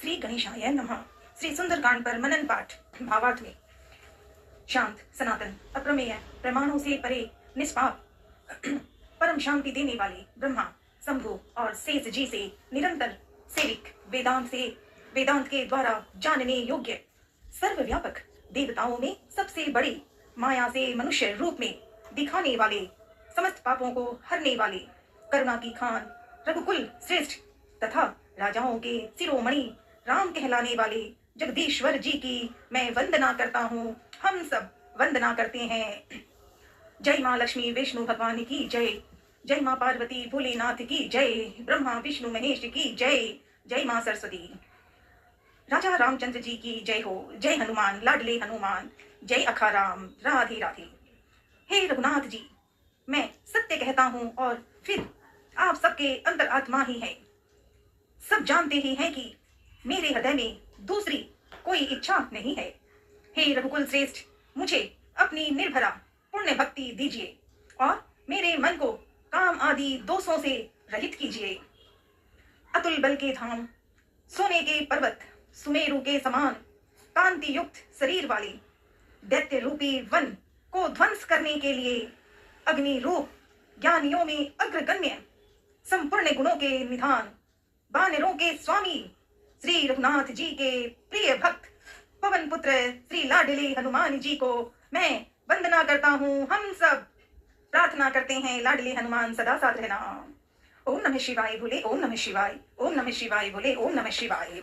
श्री गणेशाय नमः। श्री सुंदरकांड पर मनन पाठ। भावार्थ में शांत, सनातन, अप्रमेय, प्रमाणों से परे, निष्पाप, परम शांति देने वाले ब्रह्मा, शंभु और शेष जी से निरंतर सेविक, वेदांत के द्वारा जानने योग्य, सर्वव्यापक, देवताओं में सबसे बड़े, माया से मनुष्य रूप में दिखाने वाले, समस्त पापों को हरने वाले, करुणा की खान, रघुकुल श्रेष्ठ तथा राजाओं के शिरोमणि राम कहलाने वाले जगदीश्वर जी की मैं वंदना करता हूँ। हम सब वंदना करते हैं। जय माँ लक्ष्मी विष्णु भगवान की जय। जय माँ पार्वती भोलेनाथ की जय। ब्रह्मा विष्णु महेश की जय। जय माँ सरस्वती। राजा रामचंद्र जी की जय हो। जय हनुमान, लाडले हनुमान। जय अखाराम, राधे राधे। हे रघुनाथ जी, मैं सत्य कहता हूँ और फिर आप सबके अंतर आत्मा ही है। सब जानते ही हैं कि मेरे हृदय में दूसरी कोई इच्छा नहीं है। हे रघुकुल श्रेष्ठ, मुझे अपनी निर्भरा पुण्य भक्ति दीजिए और मेरे मन को काम आदि दोषों से रहित कीजिए। अतुल बल के धाम, सोने के पर्वत, सुमेरु के समान कांति युक्त शरीर वाले दैत्य रूपी वन को ध्वंस करने के लिए अग्नि रूप, ज्ञानियों में अग्रगण्य, संपूर्ण गुणों के निधान, वानरों के स्वामी श्री रघुनाथ जी के प्रिय भक्त पवन पुत्र श्री लाडले हनुमान जी को मैं वंदना करता हूँ। हम सब प्रार्थना करते हैं, लाडले हनुमान सदा साथ रहना। ओम नमः शिवाय बोले, ओम नमः शिवाय, ओम नमः शिवाय बोले, ओम नमः शिवाय।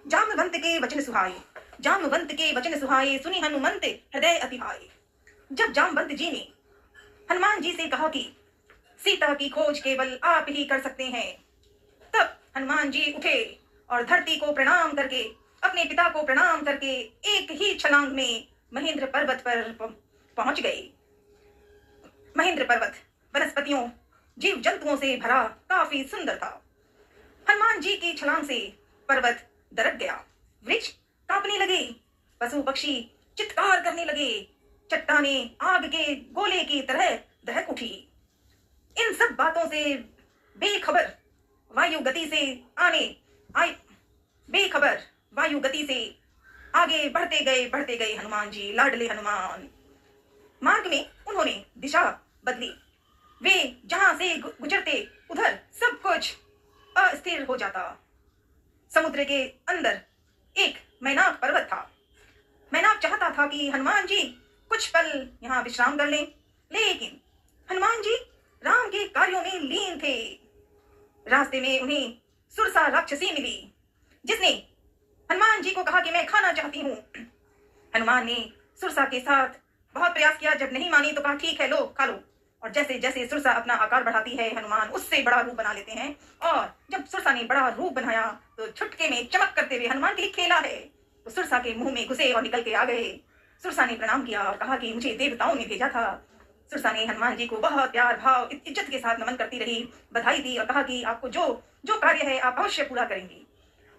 जामवंत के वचन सुहाए, जामवंत के वचन सुहाए, सुनी हनुमंत हृदय अति भाए। जब जामवंत जी ने हनुमान जी से कहा कि सीता की खोज केवल आप ही कर सकते हैं, तब हनुमान जी उठे और धरती को प्रणाम करके, अपने पिता को प्रणाम करके एक ही छलांग में महेंद्र पर्वत पर पहुंच गए। महेंद्र पर्वत वनस्पतियों, जीव जंतुओं से भरा काफी सुंदर था। हनुमान जी की छलांग से पर्वत दरक गया, वृक्ष कांपने लगे, पशु पक्षी चित्कार करने लगे, चट्टानें आग के गोले की तरह दहक उठी। इन सब बातों से बेखबर वायु गति से आगे बढ़ते गए हनुमान जी, लाडले हनुमान। मार्ग में उन्होंने दिशा बदली। वे जहां से गुजरते उधर सब कुछ अस्थिर हो जाता। समुद्र के अंदर एक मैनाक पर्वत था। मैनाक चाहता था कि हनुमान जी कुछ पल यहाँ विश्राम कर लें, लेकिन हनुमान जी राम के कार्यों में लीन थे। रास्ते में उन्हें सुरसा राक्षसी मिली, जिसने हनुमान जी को कहा कि मैं खाना चाहती हूँ। हनुमान ने सुरसा के साथ बहुत प्रयास किया, जब नहीं मानी तो कहा ठीक है, लो खा लो। और जैसे जैसे सुरसा अपना आकार बढ़ाती है, हनुमान उससे बड़ा रूप बना लेते हैं। और जब सुरसा ने बड़ा रूप बनाया तो छुटके में चमक करते हुए हनुमान के लिए खेला है, तो सुरसा के मुंह में घुसे और निकल के आ गए। सुरसा ने प्रणाम किया और कहा कि मुझे देवताओं ने भेजा था। सुरसा ने हनुमान जी को बहुत प्यार भाव इज्जत के साथ नमन करती रही, बधाई दी और कहा कि आपको जो जो कार्य है आप अवश्य पूरा करेंगी।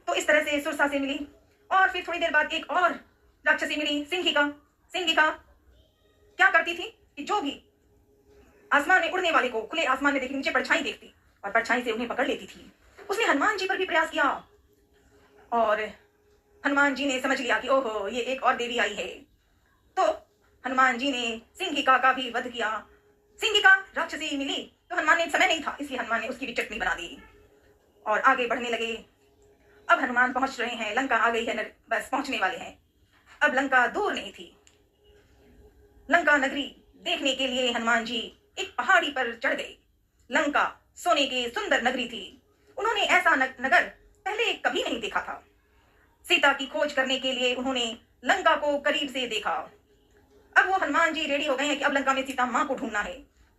तो इस तरह से सुरसा से मिली। और फिर थोड़ी देर बाद एक और राक्षसी मिली, सिंहिका। क्या करती थी कि जो भी आसमान में उड़ने वाले को खुले आसमान में देखती, नीचे परछाई देखती और परछाई से उन्हें पकड़ लेती थी। उसने हनुमान जी पर भी प्रयास किया और हनुमान जी ने समझ लिया कि ओहो, ये एक और देवी आई है। तो हनुमान जी ने सिंहिका का भी वध किया। सिंहिका राक्षसी मिली तो हनुमान ने समय नहीं था, इसलिए हनुमान ने उसकी भी चटनी बना दी और आगे बढ़ने लगे। अब हनुमान पहुंच रहे हैं, लंका आ गई है, बस पहुंचने वाले हैं। अब लंका दूर नहीं थी। लंका नगरी देखने के लिए हनुमान जी एक पहाड़ी पर चढ़ गए। लंका सोने की सुंदर नगरी थी। उन्होंने ऐसा नगर पहले कभी नहीं देखा था। सीता की खोज करने के लिए उन्होंने लंका को करीब से देखा। अब वो हनुमान जी रेडी हो गए हैं कि अब लंका में सीता माँ को ढूंढना है।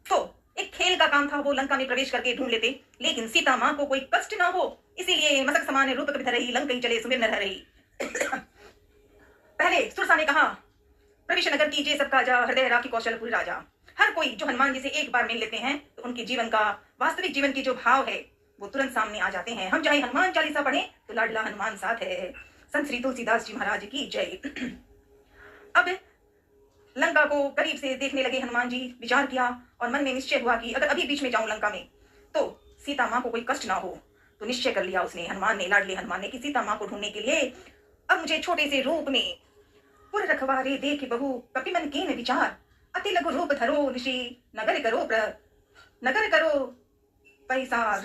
तो एक खेल का काम था, वो लंका में प्रवेश करके ढूंढ लेते, लेकिन सीता माँ को कोई कष्ट ना हो, इसीलिए मसक समान रूपक विधर रही, लंक चले सुमिर न रह रही। पहले सुरसा ने कहा, प्रवेश नगर कीजिए सबका जा, हृदय राखी कौशलपुरी राजा। हर कोई जो हनुमान जी से एक बार मिल लेते हैं तो उनके जीवन का, वास्तविक जीवन की जो भाव है वो तुरंत सामने आ जाते हैं। हम चाहे हनुमान चालीसा पढ़े तो लाडला हनुमान साथ है। संत श्री तुलसीदास जी महाराज की जय। अब लंका को करीब से देखने लगे हनुमान जी। विचार किया और मन में निश्चय हुआ कि अगर अभी बीच में जाऊं लंका में तो सीता माँ को कोई कष्ट ना हो। तो निश्चय कर लिया उसने, हनुमान ने, लाडले हनुमान ने, कि सीता माँ को ढूंढने के लिए अब मुझे छोटे से रूप में पुर रखवारे देख बहु कपिमन कीन विचार, अति लघु रूप धरो ऋषि नगर करो पैसार,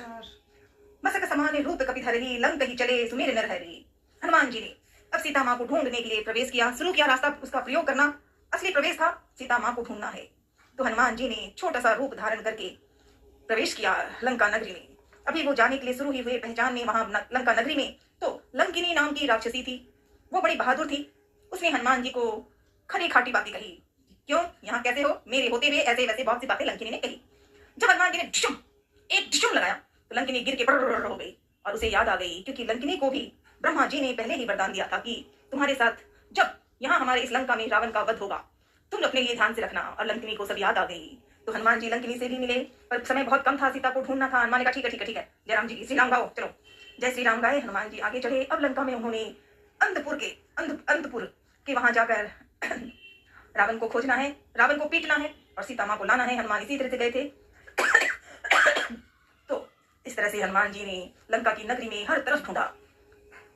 मसक समान रूप कपिधर ही लंक ही चले सुमेर नरहरि। हनुमान जी ने अब सीता माँ को ढूंढने के लिए प्रवेश किया, शुरू किया रास्ता उसका प्रयोग करना। असली प्रवेश था सीता माँ को ढूंढना है। तो हनुमान जी ने छोटा सा रूप धारण करके प्रवेश किया लंका नगरी में। अभी वो जाने के लिए शुरू ही हुए, पहचान में वहां लंका नगरी में तो लंकिनी नाम की राक्षसी थी। वो बड़ी बहादुर थी। उसने हनुमान जी को खरी खाटी बातें कही। क्यों, यहाँ कैसे हो, मेरे होते हुए ऐसे वैसे बहुत सी बातें लंकिनी ने कही। जब हनुमान जी ने एक ढिशुम लगाया तो लंकिनी गिर के पर्र हो गई और उसे याद आ गई, क्योंकि लंकिनी को भी ब्रह्मा जी ने पहले ही वरदान दिया था कि तुम्हारे साथ जब यहाँ हमारे इस लंका में रावण का वध होगा तुम अपने लिए ध्यान से रखना। और लंकिनी को सब याद आ गई। तो हनुमान जी लंकिनी से भी मिले, पर समय बहुत कम था, सीता को ढूंढना था। हनुमान ने कहा ठीक है, जय राम जी की, श्री राम गाओ, चलो। जय श्री राम गाए हनुमान जी आगे चढ़े। अब लंका में उन्होंने अंतपुर के वहां जाकर रावण को खोजना है, रावण को पीटना है और सीता माँ को लाना है। हनुमान इसी तरह से गए थे। तो इस तरह से हनुमान जी ने लंका की नगरी में हर तरफ ढूंढा।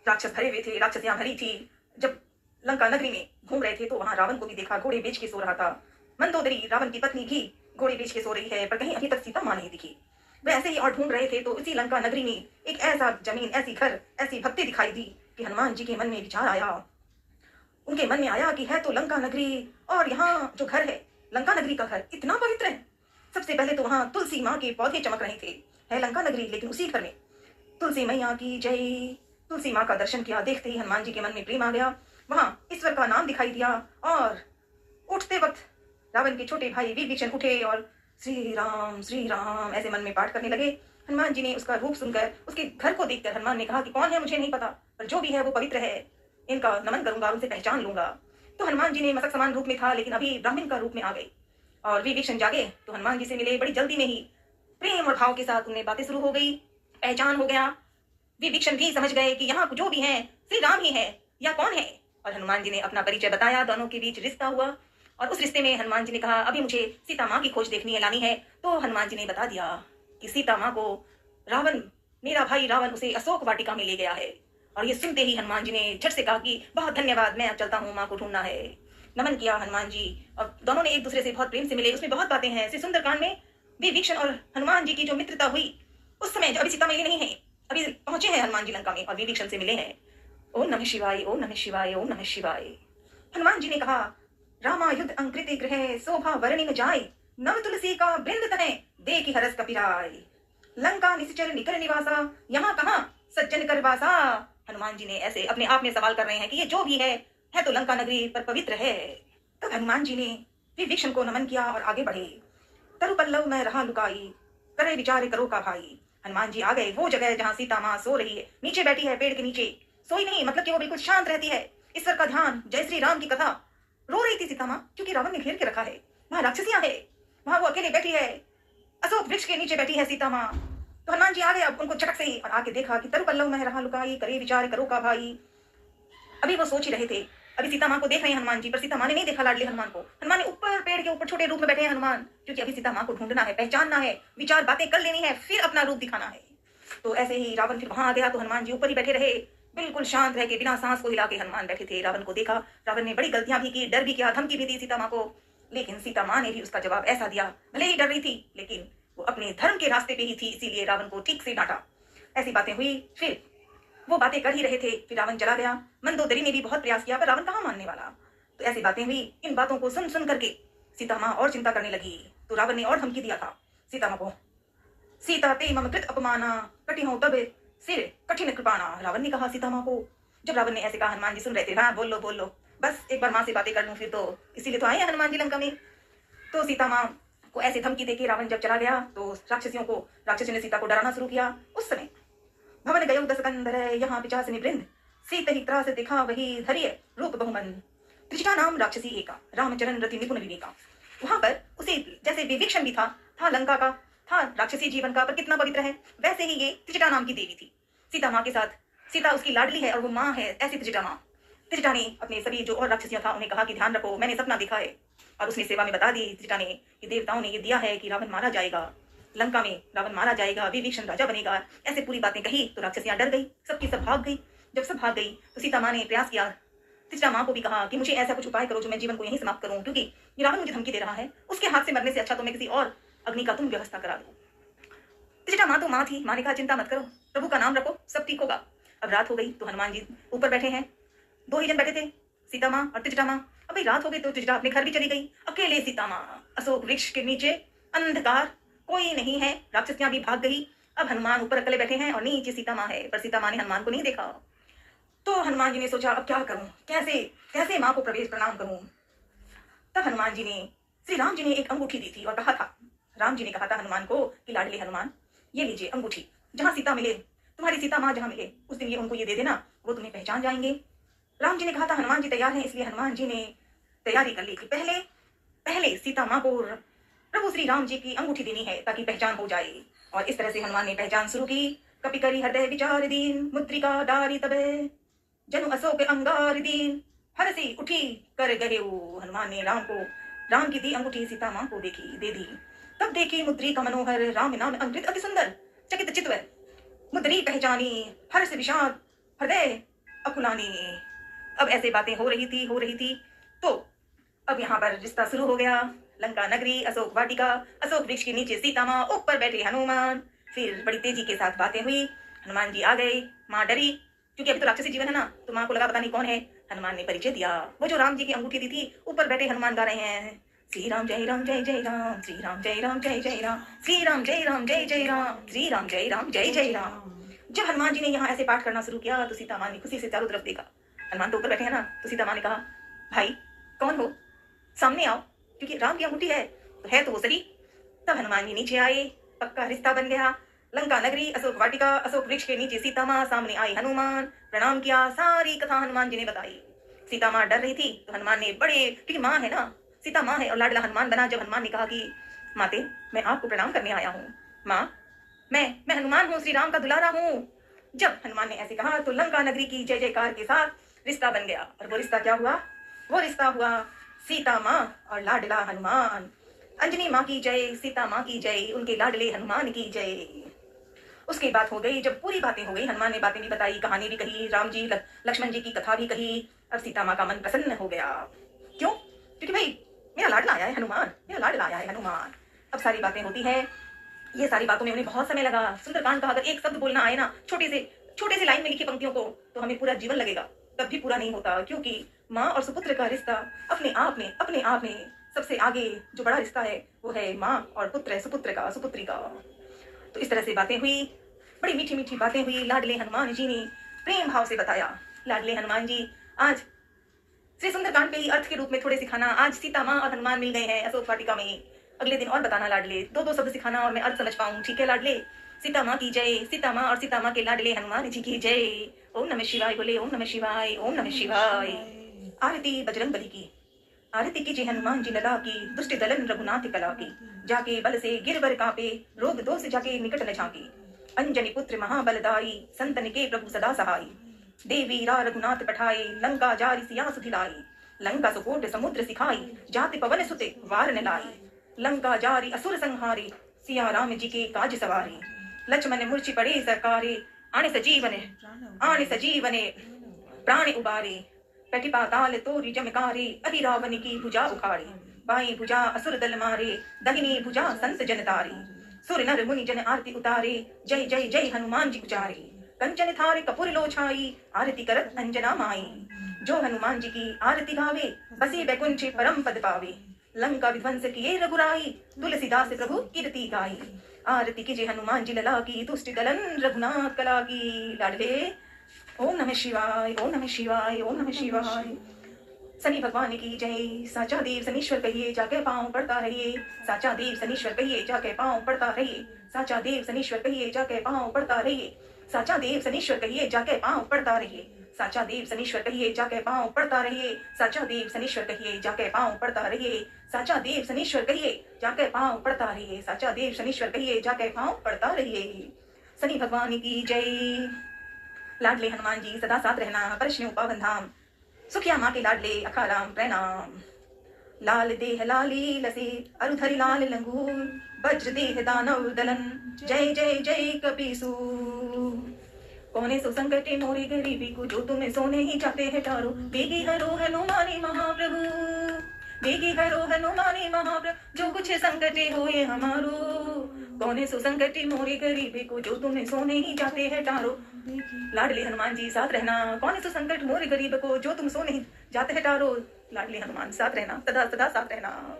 राक्षस भरे हुए थे, राक्षसियां भरी थी। जब लंका नगरी में घूम रहे थे तो वहां रावण को भी देखा, घोड़े बेच के सो रहा था। मंदोदरी रावण की पत्नी भी घोड़े बेच के सो रही है, पर कहीं अभी तक सीता माँ नहीं दिखी। वे ऐसे ही और ढूंढ रहे थे तो इसी लंका नगरी में एक ऐसा जमीन, ऐसी घर, ऐसी भक्ति दिखाई दी कि हनुमान जी के मन में विचार आया। उनके मन में आया कि है तो लंका नगरी, और यहाँ जो घर है लंका नगरी का घर इतना पवित्र है। सबसे पहले तो वहां तुलसी माँ के पौधे चमक रहे थे। है लंका नगरी, लेकिन उसी घर में तुलसी मैया की जय। तुलसी माँ का दर्शन किया, देखते ही हनुमान जी के मन में प्रेम आ गया। वहां ईश्वर का नाम दिखाई दिया और उठते वक्त रावण के छोटे भाई विभीषण उठे और श्री राम ऐसे मन में पाठ करने लगे। हनुमान जी ने उसका रूप सुनकर, उसके घर को देखकर हनुमान ने कहा कि कौन है मुझे नहीं पता, पर जो भी है वो पवित्र है, इनका नमन करूंगा, उनसे पहचान लूंगा। तो हनुमान जी ने मसक समान रूप में था, लेकिन अभी ब्राह्मण का रूप में आ गए। और विभीषण जागे तो हनुमान जी से मिले। बड़ी जल्दी में ही प्रेम और भाव के साथ उनमें बातें शुरू हो गई, पहचान हो गया। विभीषण भी समझ गए कि यहाँ जो भी है श्री राम ही है या कौन है। और हनुमान जी ने अपना परिचय बताया, दोनों के बीच रिश्ता हुआ। और उस रिश्ते में हनुमान जी ने कहा अभी मुझे सीता माँ की खोज देखनी है, लानी है। तो हनुमान जी ने बता दिया कि सीता माँ को रावण, मेरा भाई रावण उसे अशोक वाटिका में ले गया है। और ये सुनते ही हनुमान जी ने झट से कहा कि बहुत धन्यवाद, मैं अब चलता हूँ, माँ को ढूंढना है। नमन किया हनुमान जी और दोनों ने एक दूसरे से बहुत प्रेम से मिले। उसमें बहुत बातें हैं। श्री सुंदरकांड में विभीषण और हनुमान जी की जो मित्रता हुई उस समय, जो अभी सीता मिली नहीं है, अभी पहुंचे हैं हनुमान जी लंका में और विभीषण से मिले हैं। ओम नमः शिवाय, ओम नमः शिवाय, ओम नमः शिवाय। हनुमान जी ने कहा रामा युद्ध अंकृति गृह शोभा वर्णिन जाय, नव तुलसी का बृंद तने देखी हरस कपिराय, लंका निश्चर निकर निवासा, यहाँ कहाँ सज्जन कर वासा। हनुमान जी ने ऐसे अपने आप में सवाल कर रहे हैं कि ये जो भी है तो लंका नगरी पर पवित्र है। तब हनुमान जी ने विभीषण को नमन किया और आगे बढ़े। तरु पल्लव में रहा लुकाई, करे विचार करो का भाई। हनुमान जी आ गए वो जगह जहाँ सीता माँ सो रही है, नीचे बैठी है पेड़ के नीचे। सोई नहीं, मतलब कि वो बिल्कुल शांत रहती है, ईश्वर का ध्यान, जय श्री राम की कथा। रो रही थी सीता माँ, क्योंकि रावण ने घेर के रखा है। वहां राक्षसियां है, वहां वो अकेले बैठी है, अशोक वृक्ष के नीचे बैठी है सीता माँ। तो हनुमान जी आ गए अब उनको झटक से ही और आके देखा कि तरु पल्लव में रहा लुकाई, करे विचार करो का भाई। अभी वो सोच ही रहे थे, अभी सीता माँ को देख रहे हैं हनुमान जी, पर सीता माँ ने नहीं देखा लाडले हनुमान को। हनुमान ने ऊपर पेड़ के ऊपर छोटे रूप में बैठे हैं हनुमान, क्योंकि अभी सीता माँ को ढूंढना है, पहचानना है, विचार बातें कर लेनी है, फिर अपना रूप दिखाना है। तो ऐसे ही रावण फिर वहां आ गया तो हनुमान जी ऊपर ही बैठे रहे, बिल्कुल शांत रह के बिना सांस को हिला के हनुमान बैठे थे। रावण को देखा, रावण ने बड़ी गलतियां भी की, डर भी किया, धमकी भी दी सीता माँ को, लेकिन सीता माँ ने भी उसका जवाब ऐसा दिया, भले ही डर रही थी लेकिन वो अपने धर्म के रास्ते पे ही थी, इसीलिए रावण को ठीक से डांटा। ऐसी बातें हुई, फिर वो बातें कर ही रहे थे, फिर रावण चला गया। मंदोदरी ने भी बहुत प्रयास किया, पर रावण कहाँ मानने वाला। तो ऐसी बातें हुई। इन बातों को सुन सुन करके सीता माँ और चिंता करने लगी। तो रावण ने और धमकी दिया था सीता माँ को, सीता ते मम कृत अपमाना, कठिन तब सिर कठिन कृपाना। रावण ने कहा सीता माँ को। जब रावण ने ऐसे कहा, हनुमान जी सुन रहे थे, हाँ बोल लो, बस एक बार माँ से बातें कर लूं, फिर तो इसीलिए तो आए हैं हनुमान जी लंका में। तो सीता माँ को ऐसे धमकी देके रावण जब चला गया तो राक्षसियों ने सीता को डराना शुरू किया। उस समय भवन गयो दस कंधर, यहाँ 50 वृंद, सीत ही त्रास दिखा वही धैर्य रूप बहुमन, त्रिजटा नाम राक्षसी एका, रामचरण रति निपुण विवेका। वहां पर उसे जैसे विभीषण भी था लंका का, था राक्षसी जीवन का, पर कितना पवित्र है, वैसे ही ये त्रिजटा नाम की देवी थी सीता माँ के साथ। सीता उसकी लाडली है और वो माँ है, ऐसी त्रिजटा माँ। त्रिजटा ने अपने सभी जो और राक्षसियां था उन्हें कहा कि ध्यान रखो, मैंने सपना देखा है। और उसने सेवा में बता दी त्रिजटा ने कि देवताओं ने ये दिया है कि रावण मारा जाएगा। लंका में रावण मारा जाएगा, विभीषण राजा बनेगा, ऐसे पूरी बातें कही तो राक्षसियां डर गई, सबकी सब भाग गई। जब सब भाग गई तो सीता माँ ने प्रयास किया, तीसरा माँ को भी कहा कि मुझे ऐसा कुछ उपाय करो जो मैं जीवन को यहीं समाप्त करूं, क्योंकि ये रावण मुझे धमकी दे रहा है, उसके हाथ से मरने से अच्छा तो मैं किसी और अग्नि का तुम व्यवस्था करा दो। तीसरा माँ तो माँ थी, माँ ने कहा चिंता मत करो, प्रभु का नाम रखो, सब ठीक होगा। अब रात हो गई तो हनुमान जी ऊपर बैठे हैं, 2 ही जन बैठे थे, सीता माँ और तिजटा माँ। अब भाई रात हो गई तो तिजटा अपने घर भी चली गई, अकेले सीता माँ अशोक वृक्ष के नीचे, अंधकार, कोई नहीं है, राक्षसियां भी भाग गई। अब हनुमान ऊपर अकेले बैठे हैं और नीचे सीता माँ है, पर सीता माँ ने हनुमान को नहीं देखा। तो हनुमान जी ने सोचा अब क्या करूं, कैसे कैसे माँ को प्रवेश प्रणाम करूं। तब हनुमान जी ने, श्री राम जी ने एक अंगूठी दी थी और कहा था, राम जी ने कहा था हनुमान को कि लाडले हनुमान, ये लीजिए अंगूठी, जहां सीता मिले, तुम्हारी सीता माँ जहां मिले उस दिन ये उनको ये दे देना, वो तुम्हें पहचान जाएंगे। राम जी ने कहा था हनुमान जी तैयार हैं, इसलिए हनुमान जी ने तैयारी कर ली कि पहले सीता माँ को प्रभु श्री राम जी की अंगूठी देनी है ताकि पहचान हो जाए। और इस तरह से हनुमान ने पहचान शुरू की। कपि करी हृदय विचार दीन, मुद्रिका डारी तबे, जनु अशोक अंगार दीन, हरसी उठी कर गए। हनुमान ने राम की दी अंगूठी सीता माँ को दे दी। तब देखी मुद्रिका मनोहर, राम नाम अंकित अति सुंदर, चकित चित्त मुद्री पहचानी, हर्ष विषाद हृदय अकुलानी। अब ऐसे बातें हो रही थी तो अब यहाँ पर रिश्ता शुरू हो गया। लंका नगरी, अशोक वाटिका, अशोक वृक्ष के नीचे सीता माँ, ऊपर बैठे हनुमान। फिर बड़ी तेजी के साथ बातें हुई, हनुमान जी आ गए, माँ डरी क्योंकि अभी तो राक्षसी जीवन है ना, तो माँ को लगा पता नहीं कौन है। हनुमान ने परिचय दिया, वो जो राम जी की अंगूठी दी थी, ऊपर बैठे हनुमान गा रहे हैं, श्री राम जय राम जय जय राम, श्री राम जय राम जय जय राम, श्री राम जय राम जय जय राम, श्री राम जय राम जय जय राम। जब हनुमान जी ने यहाँ ऐसे पाठ करना शुरू किया तो सीता माँ ने खुशी से चारों तरफ देखा। हनुमान तो ऊपर बैठे हैं ना, तो सीता माँ ने कहा भाई कौन हो, सामने आओ, क्योंकि राम की अंगूठी है तो वो सही। तब हनुमान जी नीचे आए, पक्का रिश्ता बन गया। लंका नगरी, अशोक वाटिका, अशोक वृक्ष के नीचे सीता माँ, सामने आई हनुमान, प्रणाम किया, सारी कथा हनुमान जी ने बताई। सीता माँ डर रही थी तो हनुमान ने क्योंकि माँ है ना, सीता माँ है और लाडला हनुमान बना। जब हनुमान ने कहा कि माते मैं आपको प्रणाम करने आया हूँ, माँ मैं हनुमान हूँ, श्री राम का दुलारा हूँ। जब हनुमान ने ऐसे कहा तो लंका नगरी की जय जयकार के साथ रिश्ता बन गया। और वो रिश्ता क्या हुआ, वो रिश्ता हुआ सीता माँ और लाडला हनुमान। अंजनी माँ की जय, सीता माँ की जय, उनके लाडले हनुमान की जय। उसके बाद हो गई, जब पूरी बातें हो गई, हनुमान ने बातें भी बताई, कहानी भी कही, राम जी लक्ष्मण जी की कथा भी कही। अब सीता माँ का मन प्रसन्न हो गया। क्यों? क्योंकि भाई मेरा लाडला आया है हनुमान, मेरा लाडला आया है हनुमान। अब सारी बातें होती है, ये सारी बातों में उन्हें बहुत समय लगा। सुंदरकांड का अगर एक शब्द बोलना आए ना, छोटे से लाइन में लिखी पंक्तियों को, तो हमें पूरा जीवन लगेगा, तब भी पूरा नहीं होता। क्योंकि माँ और सुपुत्र का रिश्ता अपने आप में सबसे आगे जो बड़ा रिश्ता है वो है माँ और पुत्र, सुपुत्री का। तो इस तरह से बातें हुई, बड़ी मीठी मीठी बातें हुई। लाडले हनुमान जी ने प्रेम भाव से बताया। लाडले हनुमान जी आज श्री सुंदरकांड के ही अर्थ के रूप में थोड़े सिखाना। आज सीता माँ और हनुमान मिल गए हैं अशोक वाटिका में, अगले दिन और बताना लाडले, 2 शब्द सिखाना और मैं अर्थ समझ पाऊं, ठीक है लाडले? सीता माँ की जय, सीता माँ और सीता माँ के लाडले हनुमान जी की जय। ओम नमः शिवाय बोले, ओम नमः शिवाय, ओम नमः शिवाय। आरती बजरंगबली की, आरती कीजिए हनुमान जी लला की, दुष्ट दलन रघुनाथ कला की, जाके बल से गिरवर कापे, रोग दोष जाके निकट न झांकी। अंजनी पुत्र महाबलदाई, संतन के प्रभु सदा सहाय। देवी रा रघुनाथ पठाए, लंका जारी सिया सुधिलाई। लंका सुकोट समुद्र सिखाई, जाति पवन सुते वार न लाई। लंका जारी असुर संहारे, सिया राम जी के काज सवारे। लक्ष्मण मूर्छि पड़े सरकारे, आने सजीवने प्राण उबारे। कटि पाताल तोरी जमकारे, अहि रावण की भुजा उखाड़े। बाई भुजा असुर दल मारे, दहिनी भुजा संत जन तारे। सुर नर मुनि जन आरती उतारे, जय जय जय हनुमान जी उचारे। कंचन थारे कपूर लो छाई, आरती करत अंजना माई। जो हनुमान जी की आरती गावे, बसे बैकुंठ परम पद पावे। लंका विध्वंस किए रघुराई, तुलसीदास प्रभु कीर्ति गाई। आरती कीजिए हनुमान जी लला की, दुष्ट दलन रघुनाथ कला की। लाडले ओम नमः शिवाय, ओम नमः शिवाय, ओम नमः शिवाय। शनि भगवान की जय। साचा देव शनीश्वर कहिए, जाके पांव पड़ता रहिए। साचा देव शनीश्वर कहिए, जाके पांव पड़ता रहिए। साचा देव शनीश्वर कहिए, जाके पांव पड़ता रहिए। साचा देव शनीश्वर कहिए, जाके पांव पड़ता रहिए। साचा देव शनीश्वर कहिए, जाके पांव पड़ता रहिए। साचा देव शनीश्वर कहिए, जाके पांव पड़ता रहिए। साचा देव शनीश्वर कहिए, जाके पांव पड़ता रहिए। साचा देव शनीश्वर कहिए, जाके पांव पड़ता रहिए। शनि भगवान की जय। लाडले हनुमान जी सदा साथ रहना, प्रश्न पावन धाम। सुखिया माँ के लाडले अखाराम प्रणाम। लाल देह लाली लसे अरुधरि लाल लंगूर, वज्र देह दानव दलन, जय जय जय कपीसूर। कौने सो संकटे मोरे गरीबी को, जो तुम्हें सोने ही चाहते हैं टारो, बेगी हरो हनुमानी महाप्रभु, बेगी हरो हनुमानी महाप्रभु, जो कुछ संकटे होए हमारो। कौने सो संकटे मोरे गरीबी को, जो तुम्हें सोने ही चाहते हैं टारो। लाडले हनुमान जी साथ रहना, कौन सो संकट मोरे गरीब को, जो तुम सो नहीं जाते हैं टारो। लाडले हनुमान साथ रहना, सदा सदा साथ रहना।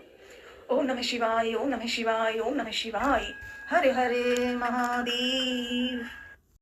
ओम नमः शिवाय, ओम नमः शिवाय, ओम नमः शिवाय। हरे हरे महादेव।